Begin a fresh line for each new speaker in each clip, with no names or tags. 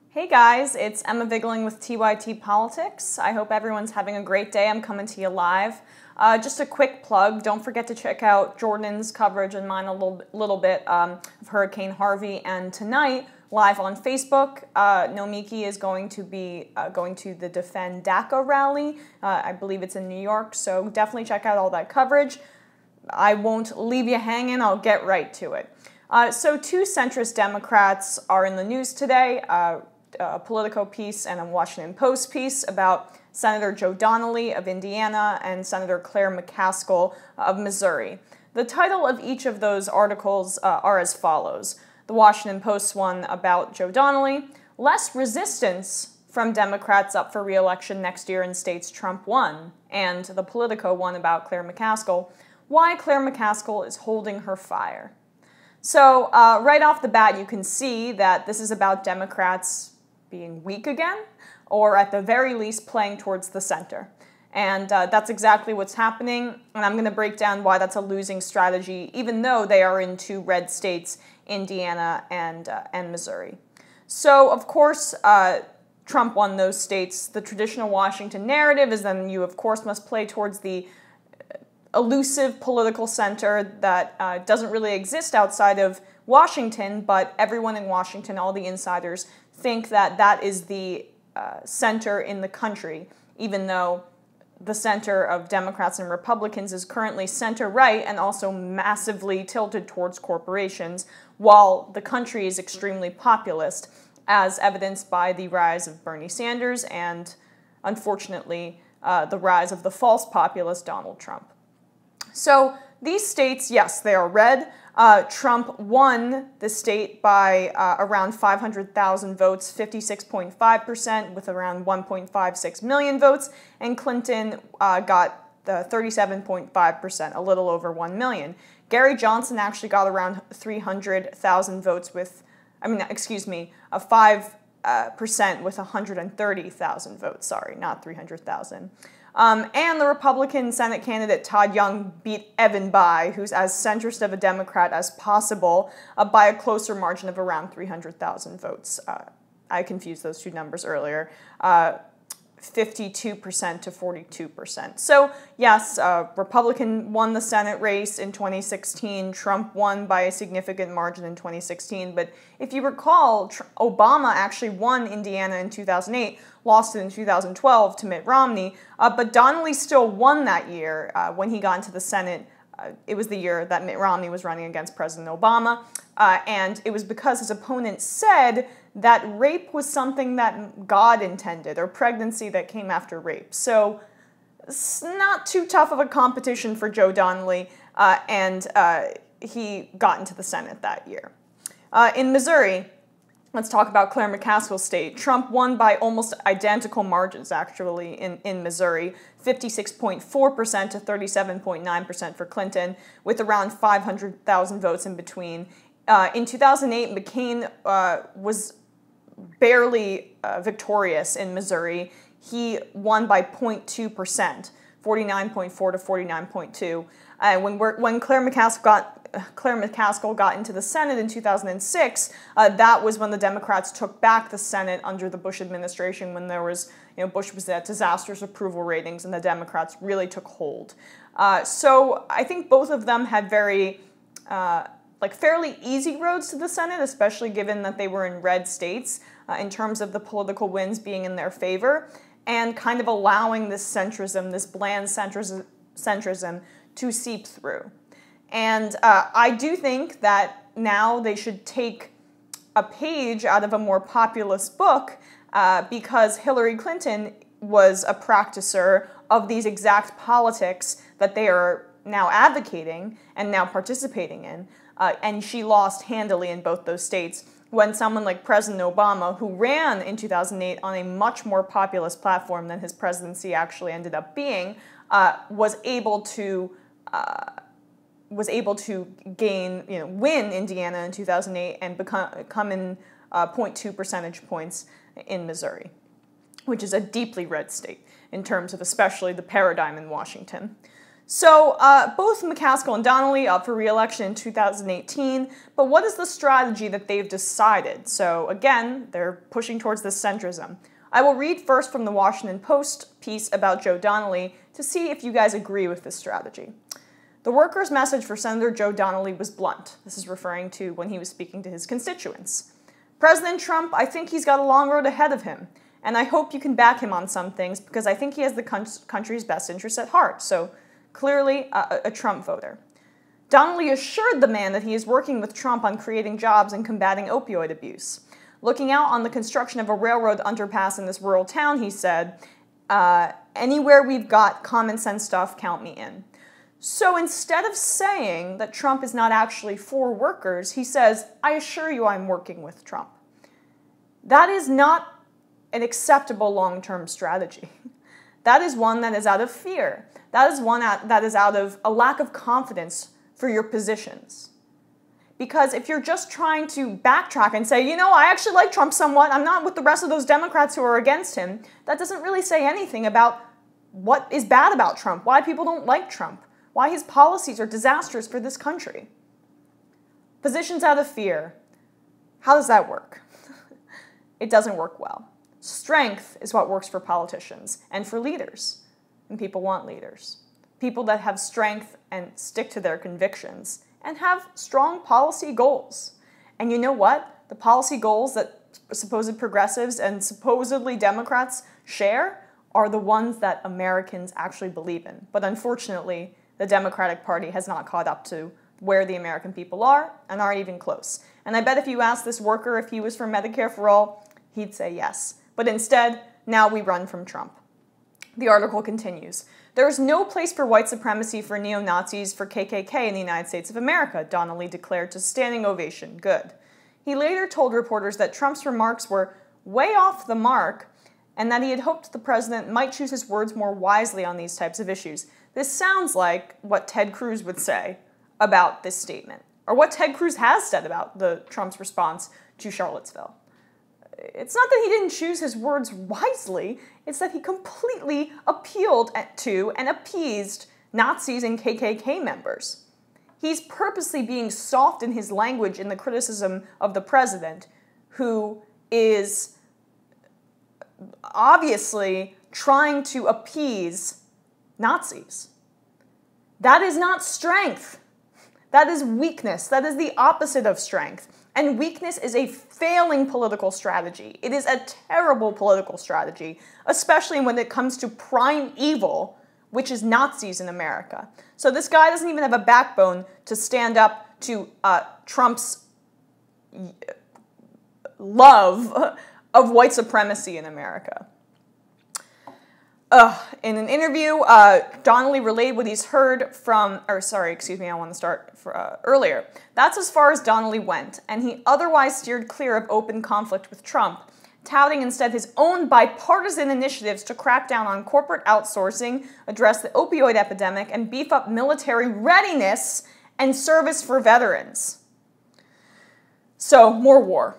Hey guys, it's Emma Vigling with TYT Politics. I hope everyone's having a great day. I'm coming to you live. Just a quick plug, don't forget to check out Jordan's coverage and mine a little bit of Hurricane Harvey. And tonight, live on Facebook, Nomiki is going to be going to the Defend DACA rally. I believe it's in New York, so definitely check out all that coverage. I won't leave you hanging, I'll get right to it. So two centrist Democrats are in the news today. A Politico piece and a Washington Post piece about Senator Joe Donnelly of Indiana and Senator Claire McCaskill of Missouri. The title of each of those articles are as follows. The Washington Post one about Joe Donnelly, less resistance from Democrats up for re-election next year in states Trump won, and the Politico one about Claire McCaskill, why Claire McCaskill is holding her fire. So right off the bat, you can see that this is about Democrats being weak again, or at the very least playing towards the center. And that's exactly what's happening, and I'm going to break down why that's a losing strategy, even though they are in two red states, Indiana and Missouri. So, of course, Trump won those states. The traditional Washington narrative is then you, of course, must play towards the elusive political center that doesn't really exist outside of Washington, but everyone in Washington, all the insiders, think that that is the center in the country, even though the center of Democrats and Republicans is currently center-right and also massively tilted towards corporations, while the country is extremely populist, as evidenced by the rise of Bernie Sanders and, unfortunately, the rise of the false populist Donald Trump. So these states, yes, they are red. Trump won the state by around 500,000 votes, 56.5%, with around 1.56 million votes, and Clinton got 37.5%, a little over 1 million. Gary Johnson actually got around 300,000 votes with, 5% with 130,000 votes, sorry, not 300,000. And the Republican Senate candidate Todd Young beat Evan Bayh, who's as centrist of a Democrat as possible, by a closer margin of around 300,000 votes. I confused those two numbers earlier. 52% to 42%. So yes, Republican won the Senate race in 2016. Trump won by a significant margin in 2016. But if you recall, Obama actually won Indiana in 2008, lost it in 2012 to Mitt Romney. But Donnelly still won that year when he got into the Senate. It was the year that Mitt Romney was running against President Obama. And it was because his opponent said that rape was something that God intended, or pregnancy that came after rape. So it's not too tough of a competition for Joe Donnelly, and he got into the Senate that year. In Missouri, let's talk about Claire McCaskill's state. Trump won by almost identical margins, actually, in Missouri, 56.4% to 37.9% for Clinton, with around 500,000 votes in between. In 2008, McCain was barely victorious in Missouri. He won by 0.2%, 49.4 to 49.2. When Claire McCaskill got into the Senate in 2006, that was when the Democrats took back the Senate under the Bush administration, when there was, Bush was at disastrous approval ratings and the Democrats really took hold. So I think both of them had very fairly easy roads to the Senate, especially given that they were in red states, in terms of the political winds being in their favor, and kind of allowing this centrism, this bland centrism, to seep through. And I do think that now they should take a page out of a more populist book, because Hillary Clinton was a practicer of these exact politics that they are now advocating and now participating in. And she lost handily in both those states when someone like President Obama, who ran in 2008 on a much more populist platform than his presidency actually ended up being, was able to win Indiana in 2008 and come in 0.2 percentage points in Missouri, which is a deeply red state in terms of especially the paradigm in Washington. So both McCaskill and Donnelly up for re-election in 2018, but what is the strategy that they've decided? So again, they're pushing towards this centrism. I will read first from the Washington Post piece about Joe Donnelly to see if you guys agree with this strategy. The workers' message for Senator Joe Donnelly was blunt. This is referring to when he was speaking to his constituents. President Trump, I think he's got a long road ahead of him, and I hope you can back him on some things because I think he has the country's best interests at heart. So clearly a Trump voter. Donnelly assured the man that he is working with Trump on creating jobs and combating opioid abuse. Looking out on the construction of a railroad underpass in this rural town, he said, anywhere we've got common sense stuff, count me in. So instead of saying that Trump is not actually for workers, he says, I assure you I'm working with Trump. That is not an acceptable long-term strategy. That is one that is out of fear. That is one that is out of a lack of confidence for your positions. Because if you're just trying to backtrack and say, you know, I actually like Trump somewhat, I'm not with the rest of those Democrats who are against him, that doesn't really say anything about what is bad about Trump, why people don't like Trump, why his policies are disastrous for this country. Positions out of fear. How does that work? It doesn't work well. Strength is what works for politicians and for leaders. And people want leaders. People that have strength and stick to their convictions and have strong policy goals. And you know what? The policy goals that supposed progressives and supposedly Democrats share are the ones that Americans actually believe in. But unfortunately, the Democratic Party has not caught up to where the American people are and aren't even close. And I bet if you asked this worker if he was for Medicare for all, he'd say yes. But instead, now we run from Trump. The article continues. There is no place for white supremacy, for neo-Nazis, for KKK in the United States of America, Donnelly declared to standing ovation. Good. He later told reporters that Trump's remarks were way off the mark and that he had hoped the president might choose his words more wisely on these types of issues. This sounds like what Ted Cruz would say about this statement, or what Ted Cruz has said about Trump's response to Charlottesville. It's not that he didn't choose his words wisely, it's that he completely appealed to and appeased Nazis and KKK members. He's purposely being soft in his language in the criticism of the president, who is obviously trying to appease Nazis. That is not strength. That is weakness. That is the opposite of strength. And weakness is a failing political strategy. It is a terrible political strategy, especially when it comes to prime evil, which is Nazis in America. So this guy doesn't even have a backbone to stand up to Trump's love of white supremacy in America. In an interview, Donnelly relayed what he's heard from, I want to start earlier. That's as far as Donnelly went, and he otherwise steered clear of open conflict with Trump, touting instead his own bipartisan initiatives to crack down on corporate outsourcing, address the opioid epidemic, and beef up military readiness and service for veterans. So, more war.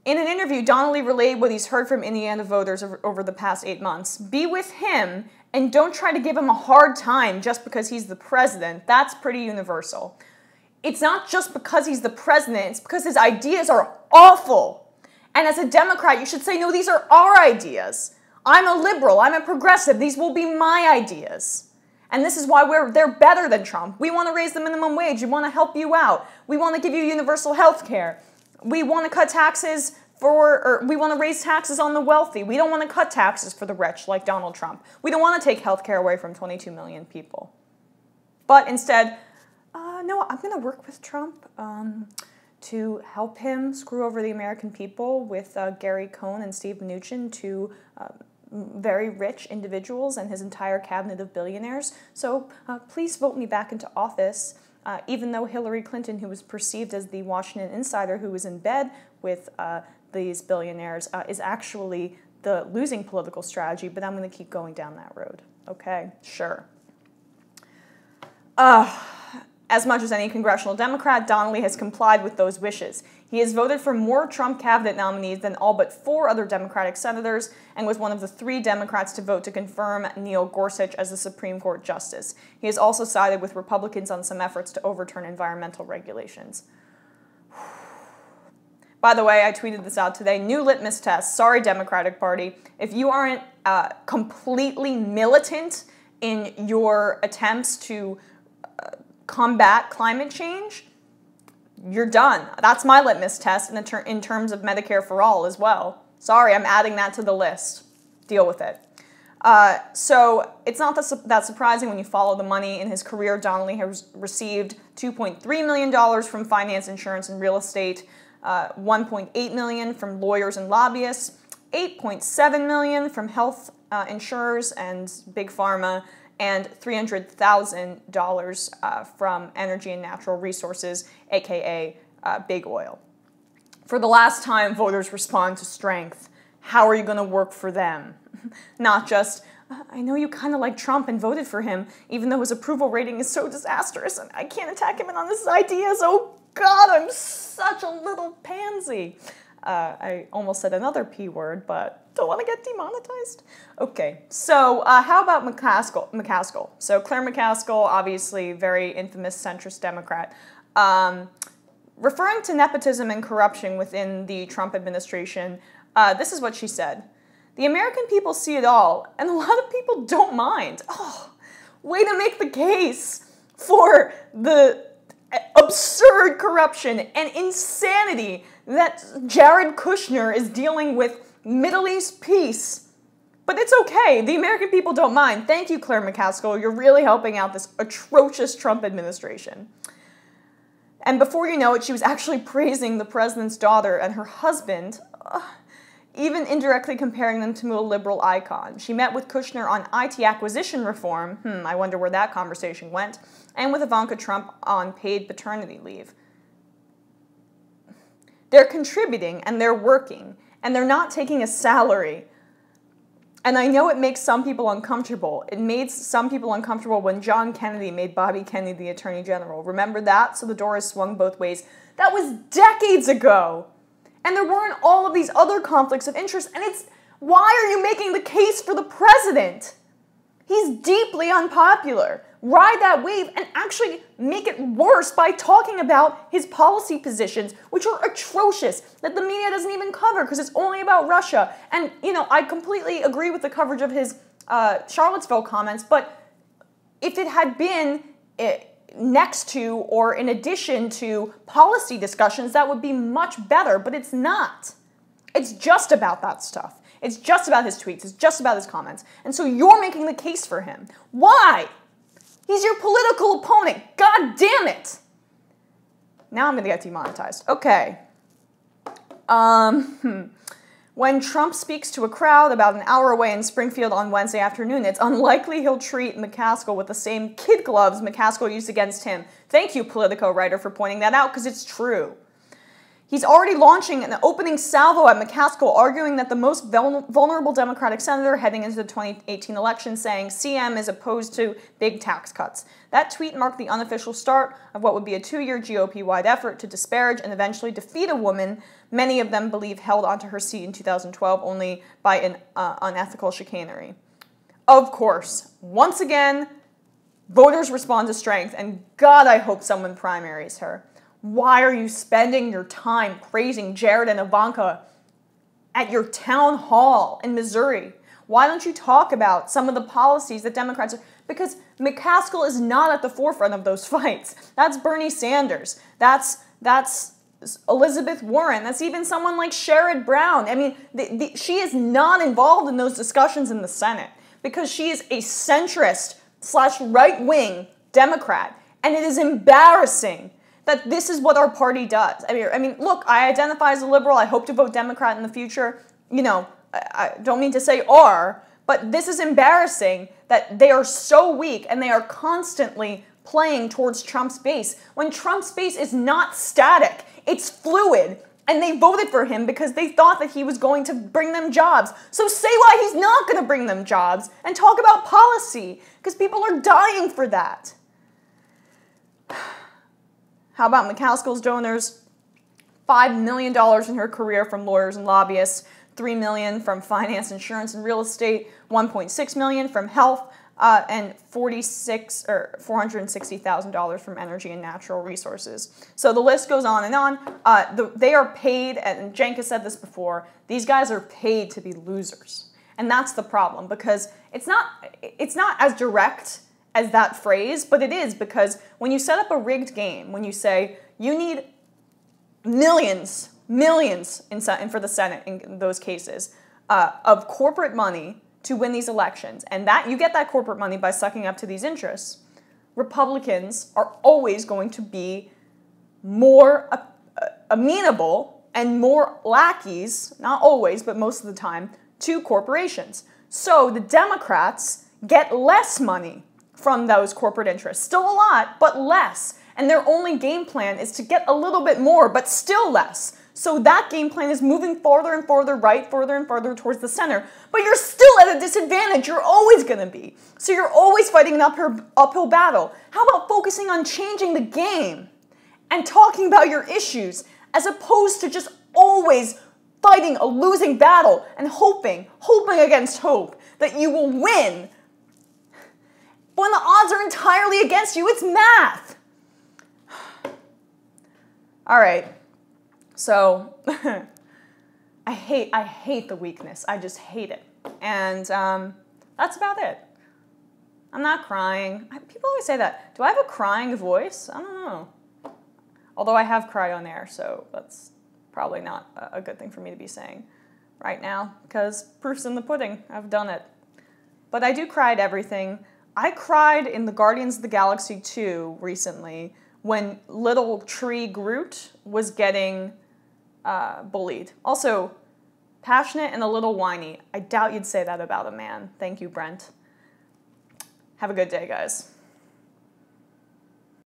In an interview, Donnelly relayed what he's heard from Indiana voters over the past 8 months. Be with him and don't try to give him a hard time just because he's the president. That's pretty universal. It's not just because he's the president, it's because his ideas are awful. And as a Democrat, you should say, no, these are our ideas. I'm a liberal, I'm a progressive, these will be my ideas. And this is why they're better than Trump. We want to raise the minimum wage, we want to help you out, we want to give you universal health care. We want to cut taxes we want to raise taxes on the wealthy. We don't want to cut taxes for the rich like Donald Trump. We don't want to take health care away from 22 million people. But instead, no, I'm going to work with Trump to help him screw over the American people with Gary Cohn and Steve Mnuchin, two very rich individuals and his entire cabinet of billionaires. So please vote me back into office. Even though Hillary Clinton, who was perceived as the Washington insider who was in bed with these billionaires, is actually the losing political strategy, but I'm going to keep going down that road. Okay, sure. As much as any congressional Democrat, Donnelly has complied with those wishes. He has voted for more Trump cabinet nominees than all but 4 other Democratic senators and was one of the 3 Democrats to vote to confirm Neil Gorsuch as the Supreme Court justice. He has also sided with Republicans on some efforts to overturn environmental regulations. By the way, I tweeted this out today. New litmus test. Sorry, Democratic Party. If you aren't completely militant in your attempts to combat climate change, you're done. That's my litmus test in terms of Medicare for all as well. Sorry, I'm adding that to the list. Deal with it. So it's not that surprising when you follow the money. In his career, Donnelly has received $2.3 million from finance, insurance, and real estate, $1.8 million from lawyers and lobbyists, $8.7 million from health insurers and big pharma, and $300,000 from energy and natural resources, aka big oil. For the last time, voters respond to strength. How are you going to work for them? Not just, I know you kind of like Trump and voted for him, even though his approval rating is so disastrous and I can't attack him on his ideas. Oh God, I'm such a little pansy. I almost said another P word, but don't want to get demonetized. Okay, so how about McCaskill? So Claire McCaskill, obviously very infamous centrist Democrat, referring to nepotism and corruption within the Trump administration, this is what she said. The American people see it all, and a lot of people don't mind. Oh, way to make the case for the absurd corruption and insanity that Jared Kushner is dealing with Middle East peace. But it's okay. The American people don't mind. Thank you, Claire McCaskill. You're really helping out this atrocious Trump administration. And before you know it, she was actually praising the president's daughter and her husband, even indirectly comparing them to a liberal icon. She met with Kushner on IT acquisition reform. I wonder where that conversation went. And with Ivanka Trump on paid paternity leave. They're contributing and they're working and they're not taking a salary. And I know it makes some people uncomfortable. It made some people uncomfortable when John Kennedy made Bobby Kennedy the Attorney General. Remember that? So the door has swung both ways. That was decades ago. And there weren't all of these other conflicts of interest. And it's, why are you making the case for the president? He's deeply unpopular. Ride that wave and actually make it worse by talking about his policy positions, which are atrocious, that the media doesn't even cover because it's only about Russia. And, you know, I completely agree with the coverage of his Charlottesville comments, but if it had been next to or in addition to policy discussions, that would be much better, but it's not. It's just about that stuff. It's just about his tweets. It's just about his comments. And so you're making the case for him. Why? He's your political opponent. God damn it. Now I'm going to get demonetized. Okay. When Trump speaks to a crowd about an hour away in Springfield on Wednesday afternoon, it's unlikely he'll treat McCaskill with the same kid gloves McCaskill used against him. Thank you, Politico writer, for pointing that out, because it's true. He's already launching an opening salvo at McCaskill, arguing that the most vulnerable Democratic senator heading into the 2018 election, saying CM is opposed to big tax cuts. That tweet marked the unofficial start of what would be a 2-year GOP-wide effort to disparage and eventually defeat a woman many of them believe held onto her seat in 2012 only by an unethical chicanery. Of course, once again, voters respond to strength, and God, I hope someone primaries her. Why are you spending your time praising Jared and Ivanka at your town hall in Missouri? Why don't you talk about some of the policies that Democrats are... Because McCaskill is not at the forefront of those fights. That's Bernie Sanders. That's Elizabeth Warren. That's even someone like Sherrod Brown. I mean, she is not involved in those discussions in the Senate because she is a centrist / right-wing Democrat. And it is embarrassing that this is what our party does. I mean, look, I identify as a liberal. I hope to vote Democrat in the future. You know, I don't mean to say are, but this is embarrassing that they are so weak and they are constantly playing towards Trump's base when Trump's base is not static. It's fluid. And they voted for him because they thought that he was going to bring them jobs. So say why he's not going to bring them jobs and talk about policy because people are dying for that. How about McCaskill's donors? $5 million in her career from lawyers and lobbyists, $3 million from finance, insurance, and real estate, $1.6 million from health, and $460,000 from energy and natural resources. So the list goes on and on. They are paid, and Cenk has said this before, these guys are paid to be losers. And that's the problem, because it's not as direct as that phrase, but it is, because when you set up a rigged game, when you say you need millions for the Senate in those cases of corporate money to win these elections, and that you get that corporate money by sucking up to these interests, Republicans are always going to be more amenable and more lackeys, not always, but most of the time, to corporations. So the Democrats get less money from those corporate interests. Still a lot, but less. And their only game plan is to get a little bit more, but still less. So that game plan is moving farther and farther right, further and further towards the center. But you're still at a disadvantage. You're always going to be. So you're always fighting an uphill battle. How about focusing on changing the game and talking about your issues, as opposed to just always fighting a losing battle and hoping against hope that you will win when the odds are entirely against you? It's math. All right, so I hate the weakness. I just hate it. And that's about it. I'm not crying. People always say that. Do I have a crying voice? I don't know. Although I have cried on air, so that's probably not a good thing for me to be saying right now, because proof's in the pudding. I've done it. But I do cry at everything. I cried in the Guardians of the Galaxy 2 recently when little tree Groot was getting bullied. Also, passionate and a little whiny. I doubt you'd say that about a man. Thank you, Brent. Have a good day, guys.